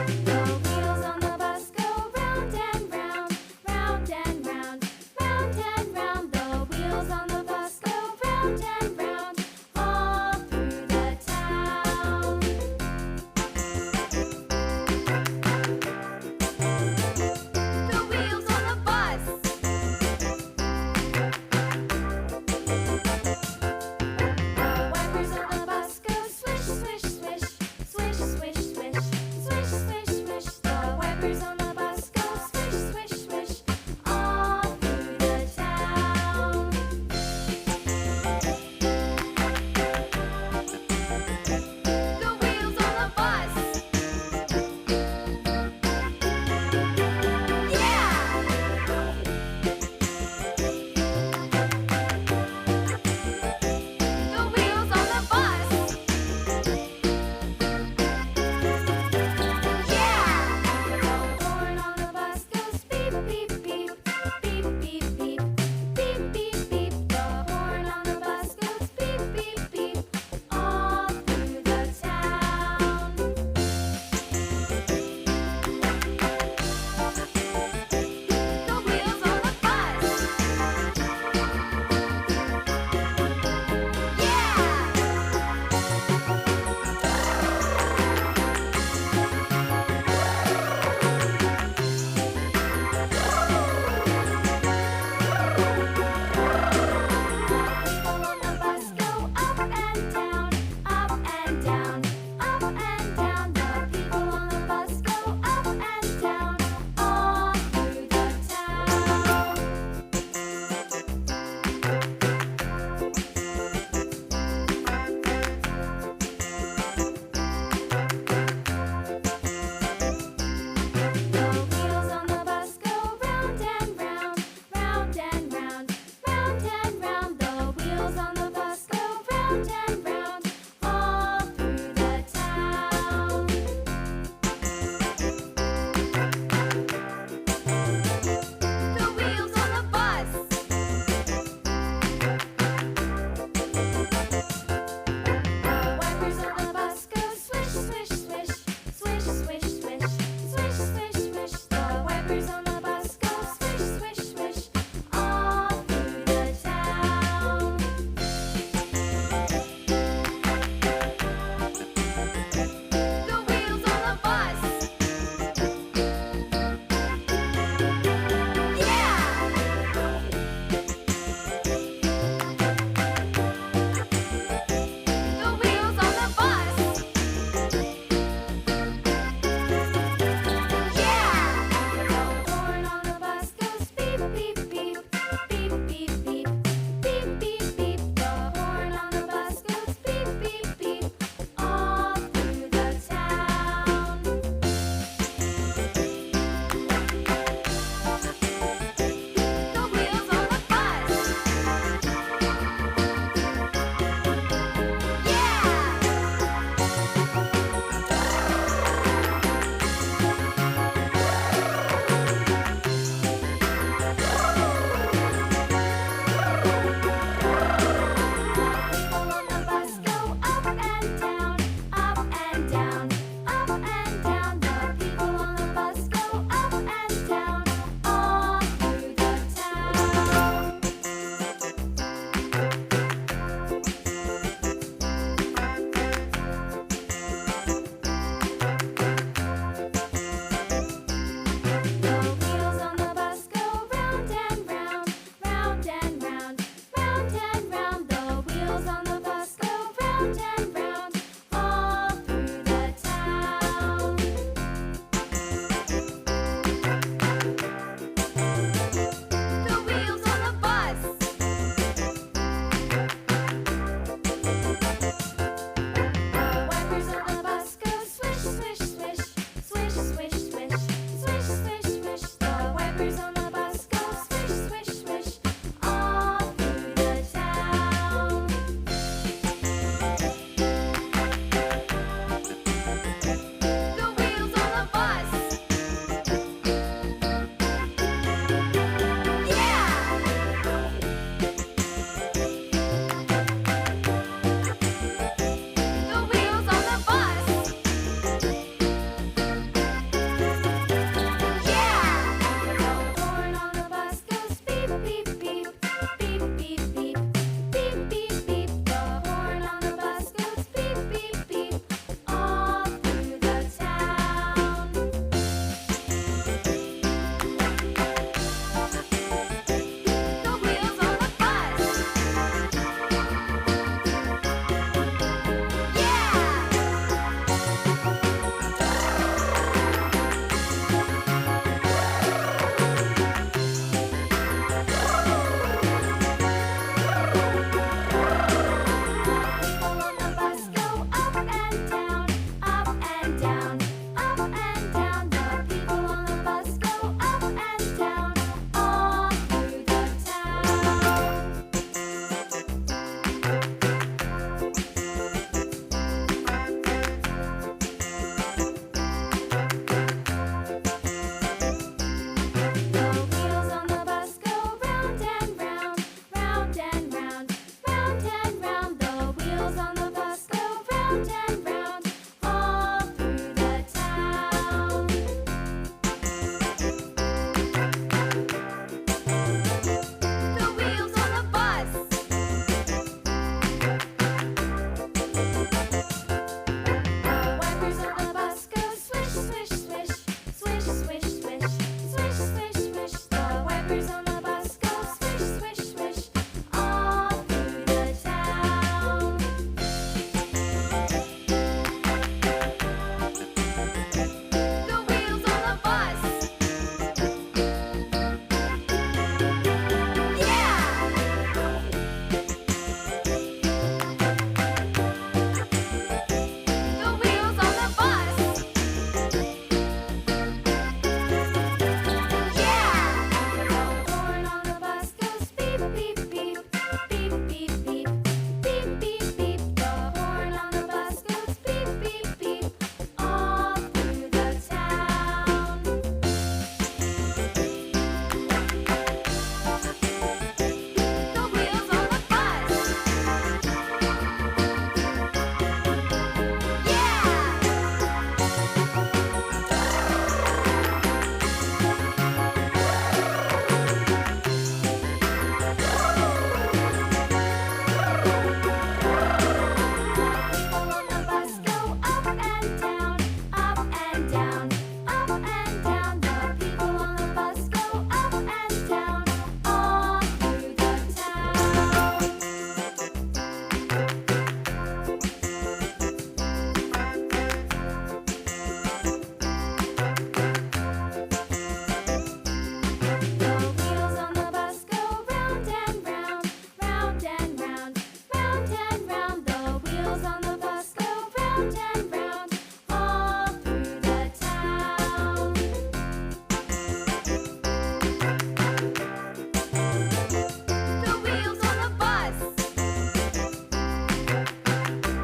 The wheels on the bus go round and round, round and round, round and round. The wheels on the bus go round and round, all through the town. The wheels on the bus. The wipers on the bus go swish, swish, swish, swish, swish, swish, swish, swish, swish. The wipers on the bus go swish, swish, swish, all through the town. The wheels on the bus. Yeah! The wheels on the bus. Yeah! The horn on the bus goes beep, beep, beep, beep, beep, beep, beep, beep, beep. The horn on the bus goes beep, beep, beep, all through the town. The wheels on the bus. Yeah! People on the bus go up and down, up and down, up and down. The people on the bus go up and down, all through the town. The wheels on the bus go round and round, round and round, round and round. The wheels on the bus go round and round, all through the town. The wheels on the bus. The wipers on the bus go swish, swish, swish, swish, swish, swish, swish, swish, swish. The wipers on the bus go swish, swish, swish, all through the town. The wheels on the bus. Yeah! The wheels on the bus. Yeah! The horn on the bus goes beep, beep, beep, beep, beep, beep, beep, beep, beep. The horn on the bus goes beep, beep, beep, all through the town. The wheels on the bus. Yeah! People on the bus go up and down, up and down, up and down. The people on the bus go up and down, all through the town. The wheels on the bus go round and round, round and round, round and round. The wheels on the bus go round and round, all through the town. The wheels on the bus. The wipers on the bus go swish, swish, swish, swish, swish, swish,